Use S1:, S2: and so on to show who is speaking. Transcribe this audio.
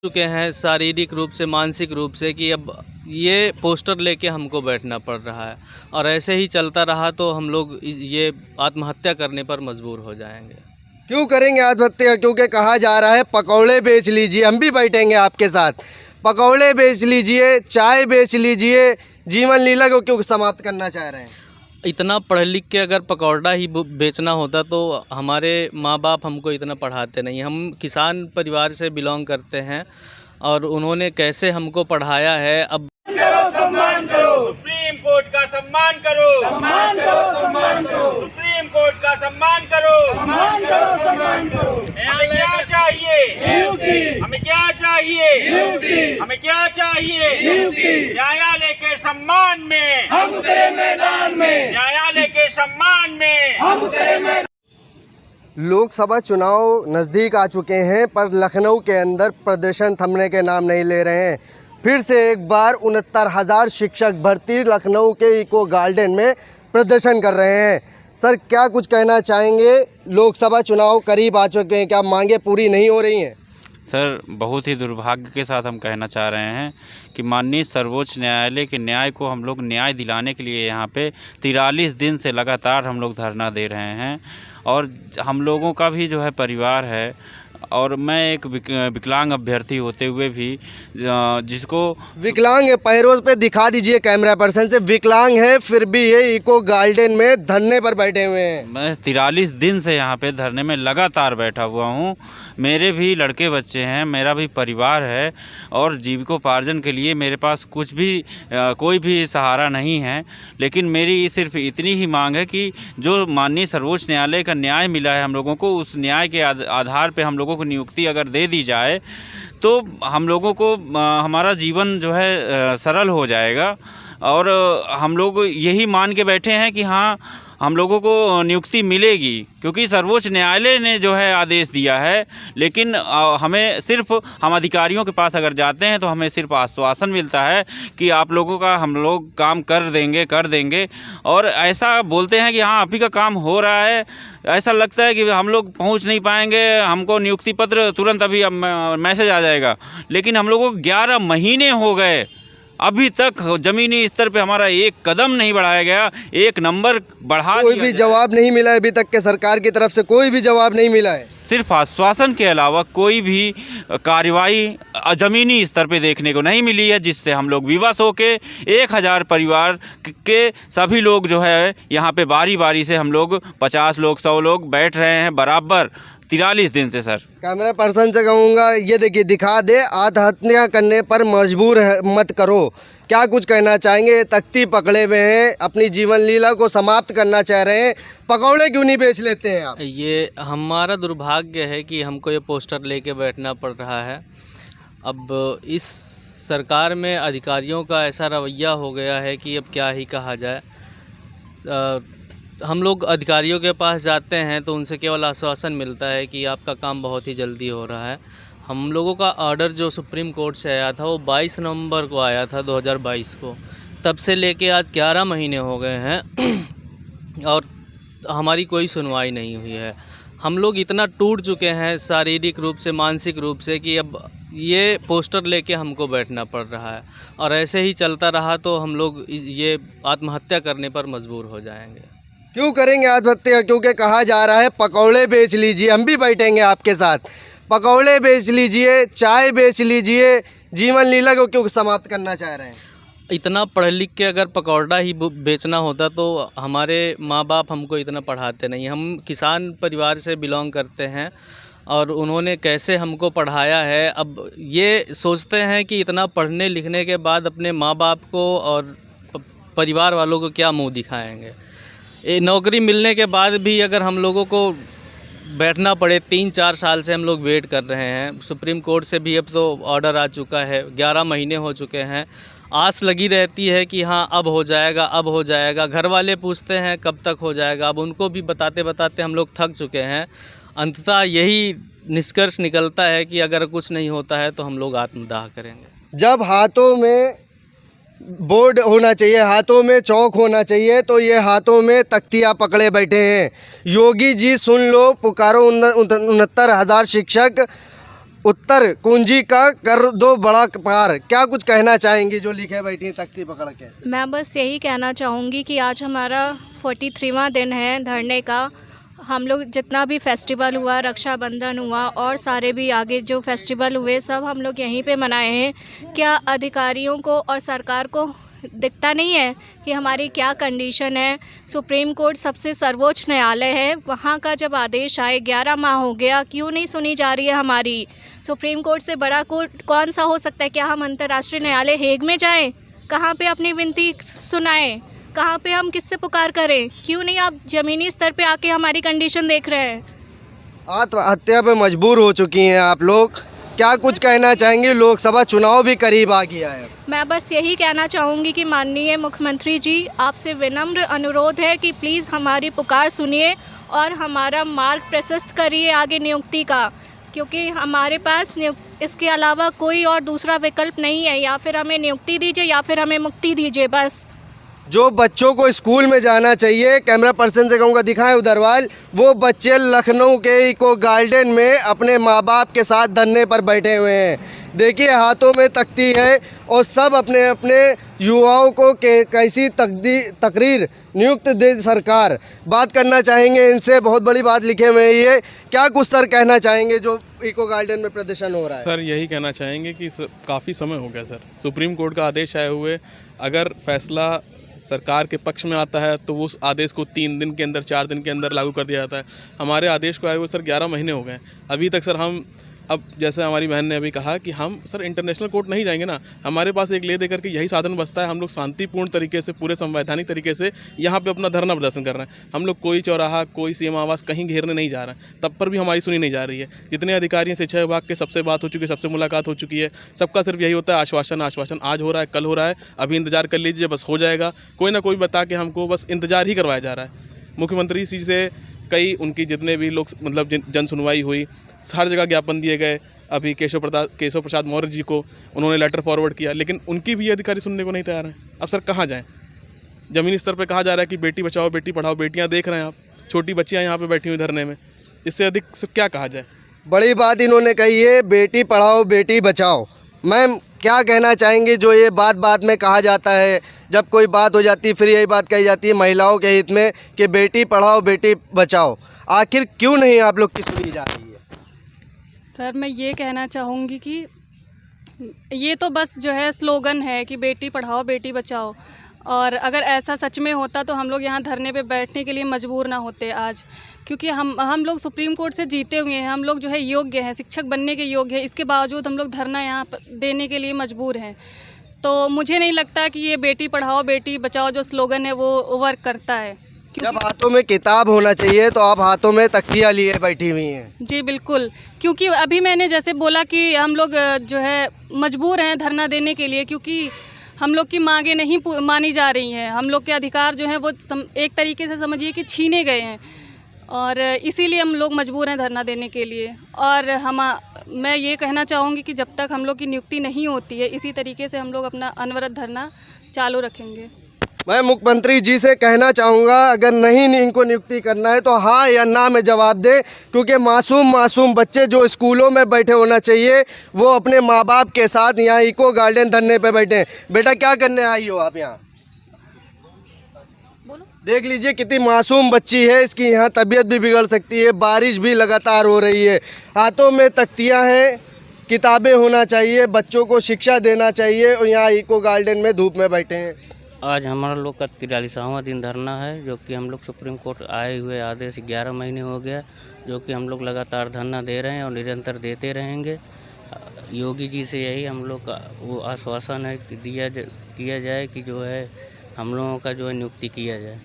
S1: चुके हैं शारीरिक रूप से, मानसिक रूप से, कि अब ये पोस्टर लेके हमको बैठना पड़ रहा है और ऐसे ही चलता रहा तो हम लोग ये आत्महत्या करने पर मजबूर हो जाएंगे।
S2: क्यों करेंगे आत्महत्या? क्योंकि कहा जा रहा है पकौड़े बेच लीजिए, हम भी बैठेंगे आपके साथ। पकौड़े बेच लीजिए, चाय बेच लीजिए, जीवन लीला को क्यों समाप्त करना चाह रहे हैं?
S1: इतना पढ़ लिख के अगर पकौड़ा ही बेचना होता तो हमारे माँ बाप हमको इतना पढ़ाते नहीं। हम किसान परिवार से बिलोंग करते हैं और उन्होंने कैसे हमको पढ़ाया है। अब
S3: सम्मान करो, सुप्रीम कोर्ट का सम्मान करो, सम्मान करो, सम्मान करो, सुप्रीम कोर्ट का सम्मान करो, सम्मान करो, सम्मान करो। हमें क्या चाहिए? हमें क्या चाहिए? हमें क्या चाहिए? न्यायालय के सम्मान में हम उतरे मैदान में, न्यायालय के सम्मान में हम उतरे मैदान।
S2: लोकसभा चुनाव नज़दीक आ चुके हैं पर लखनऊ के अंदर प्रदर्शन थमने के नाम नहीं ले रहे हैं। फिर से एक बार 69,000 शिक्षक भर्ती लखनऊ के इको गार्डन में प्रदर्शन कर रहे हैं। सर, क्या कुछ कहना चाहेंगे? लोकसभा चुनाव करीब आ चुके हैं, क्या मांगे पूरी नहीं हो रही हैं?
S4: सर, बहुत ही दुर्भाग्य के साथ हम कहना चाह रहे हैं कि माननीय सर्वोच्च न्यायालय के न्याय को हम लोग न्याय दिलाने के लिए यहाँ पे 43 दिन से लगातार हम लोग धरना दे रहे हैं और हम लोगों का भी जो है परिवार है और मैं एक विकलांग अभ्यर्थी होते हुए भी जिसको
S2: विकलांग है, पैरों पे दिखा दीजिए कैमरा पर्सन से। विकलांग है फिर भी ये इको गार्डन में धरने पर बैठे हुए हैं।
S4: मैं 43 दिन से यहाँ पे धरने में लगातार बैठा हुआ हूँ। मेरे भी लड़के बच्चे हैं, मेरा भी परिवार है और जीविकोपार्जन के लिए मेरे पास कुछ भी कोई भी सहारा नहीं है। लेकिन मेरी सिर्फ इतनी ही मांग है कि जो माननीय सर्वोच्च न्यायालय का न्याय मिला है हम लोगों को, उस न्याय के आधार पे हम लोगों को नियुक्ति अगर दे दी जाए तो हम लोगों को हमारा जीवन जो है सरल हो जाएगा। और हम लोग यही मान के बैठे हैं कि हाँ, हम लोगों को नियुक्ति मिलेगी क्योंकि सर्वोच्च न्यायालय ने जो है आदेश दिया है। लेकिन हमें सिर्फ हम अधिकारियों के पास अगर जाते हैं तो हमें सिर्फ आश्वासन मिलता है कि आप लोगों का हम लोग काम कर देंगे और ऐसा बोलते हैं कि हाँ आप ही का काम हो रहा है। ऐसा लगता है कि हम लोग पहुंच नहीं पाएंगे, हमको नियुक्ति पत्र तुरंत अभी मैसेज आ जाएगा। लेकिन हम लोगों को 11 महीने हो गए, अभी तक ज़मीनी स्तर पे हमारा एक कदम नहीं बढ़ाया गया, एक नंबर बढ़ा
S2: कोई भी जवाब नहीं मिला है अभी तक के सरकार की तरफ से, कोई भी जवाब नहीं मिला है।
S4: सिर्फ आश्वासन के अलावा कोई भी कार्रवाई ज़मीनी स्तर पे देखने को नहीं मिली है, जिससे हम लोग विवश होके 1000 परिवार के सभी लोग जो है यहाँ पे बारी बारी से हम लोग 50 लोग 100 लोग बैठ रहे हैं बराबर 43 दिन से। सर,
S2: कैमरा पर्सन से कहूँगा ये देखिए, दिखा दे, आत्महत्या करने पर मजबूर मत करो। क्या कुछ कहना चाहेंगे? तख्ती पकड़े हुए हैं, अपनी जीवन लीला को समाप्त करना चाह रहे हैं, पकौड़े क्यों नहीं बेच लेते हैं आप?
S1: ये हमारा दुर्भाग्य है कि हमको ये पोस्टर लेके बैठना पड़ रहा है। अब इस सरकार में अधिकारियों का ऐसा रवैया हो गया है कि अब क्या ही कहा जाए। हम लोग अधिकारियों के पास जाते हैं तो उनसे केवल आश्वासन मिलता है कि आपका काम बहुत ही जल्दी हो रहा है। हम लोगों का ऑर्डर जो सुप्रीम कोर्ट से आया था वो 22 नवंबर को आया था 2022 को। तब से लेके आज 11 महीने हो गए हैं और हमारी कोई सुनवाई नहीं हुई है। हम लोग इतना टूट चुके हैं शारीरिक रूप से, मानसिक रूप से, कि अब ये पोस्टर लेके हमको बैठना पड़ रहा है और ऐसे ही चलता रहा तो हम लोग ये आत्महत्या करने पर मजबूर हो जाएंगे।
S2: क्यों करेंगे आत्महत्या? क्योंकि कहा जा रहा है पकौड़े बेच लीजिए, हम भी बैठेंगे आपके साथ। पकौड़े बेच लीजिए, चाय बेच लीजिए, जीवन लीला को क्यों समाप्त करना चाह रहे हैं?
S1: इतना पढ़ लिख के अगर पकौड़ा ही बेचना होता तो हमारे माँ बाप हमको इतना पढ़ाते नहीं। हम किसान परिवार से बिलोंग करते हैं और उन्होंने कैसे हमको पढ़ाया है। अब ये सोचते हैं कि इतना पढ़ने लिखने के बाद अपने माँ बाप को और परिवार वालों को क्या मुँह दिखाएंगे। नौकरी मिलने के बाद भी अगर हम लोगों को बैठना पड़े, 3-4 साल से हम लोग वेट कर रहे हैं। सुप्रीम कोर्ट से भी अब तो ऑर्डर आ चुका है, 11 महीने हो चुके हैं। आस लगी रहती है कि हाँ अब हो जाएगा, अब हो जाएगा। घर वाले पूछते हैं कब तक हो जाएगा। अब उनको भी बताते बताते हम लोग थक चुके हैं। अंततः यही निष्कर्ष निकलता है कि अगर कुछ नहीं होता है तो हम लोग आत्मदाह करेंगे।
S2: जब हाथों में बोर्ड होना चाहिए, हाथों में चौक होना चाहिए, तो ये हाथों में तख्तियाँ पकड़े बैठे हैं। योगी जी सुन लो, पुकारो 69,000 शिक्षक उत्तर कुंजी का कर दो बड़ा पार, क्या कुछ कहना चाहेंगी जो लिखे बैठी हैं तख्ती पकड़ के?
S5: मैं बस यही कहना चाहूँगी कि आज हमारा 43वां दिन है धरने का। हम लोग जितना भी फेस्टिवल हुआ, रक्षाबंधन हुआ और सारे भी आगे जो फेस्टिवल हुए सब हम लोग यहीं पे मनाए हैं। क्या अधिकारियों को और सरकार को दिखता नहीं है कि हमारी क्या कंडीशन है? सुप्रीम कोर्ट सबसे सर्वोच्च न्यायालय है, वहाँ का जब आदेश आए 11 माह हो गया, क्यों नहीं सुनी जा रही है हमारी? सुप्रीम कोर्ट से बड़ा कोर्ट कौन सा हो सकता है? क्या हम अंतर्राष्ट्रीय न्यायालय हेग में जाएं? कहाँ पे अपनी विनती सुनाएं? कहाँ पे हम किससे पुकार करें? क्यों नहीं आप ज़मीनी स्तर पे आके हमारी कंडीशन देख रहे हैं?
S2: आत्महत्या पे मजबूर हो चुकी हैं आप लोग, क्या कुछ कहना चाहेंगे? लोकसभा चुनाव भी करीब आ गया है।
S5: मैं बस यही कहना चाहूँगी कि माननीय मुख्यमंत्री जी, आपसे विनम्र अनुरोध है कि प्लीज़ हमारी पुकार सुनिए और हमारा मार्ग प्रशस्त करिए आगे नियुक्ति का, क्योंकि हमारे पास इसके अलावा कोई और दूसरा विकल्प नहीं है। या फिर हमें नियुक्ति दीजिए या फिर हमें मुक्ति दीजिए बस।
S2: जो बच्चों को स्कूल में जाना चाहिए, कैमरा पर्सन से कहूँगा दिखाएं उधरवाल, वो बच्चे लखनऊ के इको गार्डन में अपने माँ बाप के साथ धरने पर बैठे हुए हैं। देखिए हाथों में तख्ती है और सब अपने अपने युवाओं को कैसी तकरीर नियुक्त दे सरकार। बात करना चाहेंगे इनसे, बहुत बड़ी बात लिखे हुए हैं ये, क्या कुछ सर कहना चाहेंगे जो इको गार्डन में प्रदर्शन हो रहा है?
S6: सर यही कहना चाहेंगे कि काफ़ी समय हो गया सर, सुप्रीम कोर्ट का आदेश आए हुए, अगर फैसला सरकार के पक्ष में आता है तो उस आदेश को 3 दिन के अंदर 4 दिन के अंदर लागू कर दिया जाता है। हमारे आदेश को आए हुए सर 11 महीने हो गए, अभी तक सर हम, अब जैसे हमारी बहन ने अभी कहा कि हम सर इंटरनेशनल कोर्ट नहीं जाएंगे ना, हमारे पास एक ले दे करके यही साधन बचता है। हम लोग शांतिपूर्ण तरीके से, पूरे संवैधानिक तरीके से यहाँ पे अपना धरना प्रदर्शन कर रहे हैं। हम लोग कोई चौराहा, कोई सीएम आवास कहीं घेरने नहीं जा रहे हैं, तब पर भी हमारी सुनी नहीं जा रही है। जितने अधिकारी हैं, शिक्षा विभाग के सबसे बात हो चुकी है, सबसे मुलाकात हो चुकी है, सबका सिर्फ यही होता है आश्वासन आश्वासन। आज हो रहा है, कल हो रहा है, अभी इंतजार कर लीजिए, बस हो जाएगा। कोई ना कोई बता के हमको बस इंतजार ही करवाया जा रहा है। मुख्यमंत्री जी से कई उनकी जितने भी लोग मतलब जन सुनवाई हुई, हर जगह ज्ञापन दिए गए। अभी केशव प्रसाद मौर्य जी को उन्होंने लेटर फॉरवर्ड किया, लेकिन उनकी भी अधिकारी सुनने को नहीं तैयार हैं। अब सर कहाँ जाएं? ज़मीनी स्तर पे कहा जा रहा है कि बेटी बचाओ बेटी पढ़ाओ, बेटियां देख रहे हैं आप, छोटी बच्चियां यहाँ पे बैठी हुई धरने में, इससे अधिक क्या कहा जाए?
S2: बड़ी बात इन्होंने कही है, बेटी पढ़ाओ बेटी बचाओ। मैम क्या कहना चाहेंगे जो ये बात में कहा जाता है, जब कोई बात हो जाती है फिर यही बात कही जाती है महिलाओं के हित में कि बेटी पढ़ाओ बेटी बचाओ, आखिर क्यों नहीं आप लोग की सुनी जा रही है?
S7: सर मैं ये कहना चाहूँगी कि ये तो बस जो है स्लोगन है कि बेटी पढ़ाओ बेटी बचाओ, और अगर ऐसा सच में होता तो हम लोग यहाँ धरने पे बैठने के लिए मजबूर ना होते आज, क्योंकि हम लोग सुप्रीम कोर्ट से जीते हुए हैं, हम लोग जो है योग्य हैं, शिक्षक बनने के योग्य हैं, इसके बावजूद हम लोग धरना यहाँ देने के लिए मजबूर हैं। तो मुझे नहीं लगता कि ये बेटी पढ़ाओ बेटी बचाओ जो स्लोगन है वो वर्क करता है।
S2: जब हाथों में किताब होना चाहिए तो आप हाथों में तकिया लिए बैठी हुई हैं।
S7: जी बिल्कुल, क्योंकि अभी मैंने जैसे बोला कि हम लोग जो है मजबूर हैं धरना देने के लिए, क्योंकि हम लोग की मांगें नहीं मानी जा रही हैं, हम लोग के अधिकार जो हैं वो एक तरीके से समझिए कि छीने गए हैं, और इसीलिए हम लोग मजबूर हैं धरना देने के लिए। और मैं ये कहना चाहूँगी कि जब तक हम लोग की नियुक्ति नहीं होती है, इसी तरीके से हम लोग अपना अनवरत धरना चालू रखेंगे।
S2: मैं मुख्यमंत्री जी से कहना चाहूँगा, अगर नहीं इनको नियुक्ति करना है तो हाँ या ना में जवाब दे, क्योंकि मासूम बच्चे जो स्कूलों में बैठे होना चाहिए वो अपने माँ बाप के साथ यहाँ इको गार्डन धरने पे बैठे। बेटा क्या करने आई हो आप यहाँ? देख लीजिए कितनी मासूम बच्ची है, इसकी यहाँ तबीयत भी बिगड़ सकती है, बारिश भी लगातार हो रही है, हाथों में तख्तियाँ हैं, किताबें होना चाहिए, बच्चों को शिक्षा देना चाहिए, और यहाँ इको गार्डन में धूप में बैठे हैं।
S8: आज हमारा लोग का 43वां दिन धरना है, जो कि हम लोग सुप्रीम कोर्ट आए हुए आदेश 11 महीने हो गया, जो कि हम लोग लगातार धरना दे रहे हैं और निरंतर देते रहेंगे। योगी जी से यही हम लोग का वो आश्वासन है कि किया जाए कि जो है हम लोगों का जो है नियुक्ति किया जाए।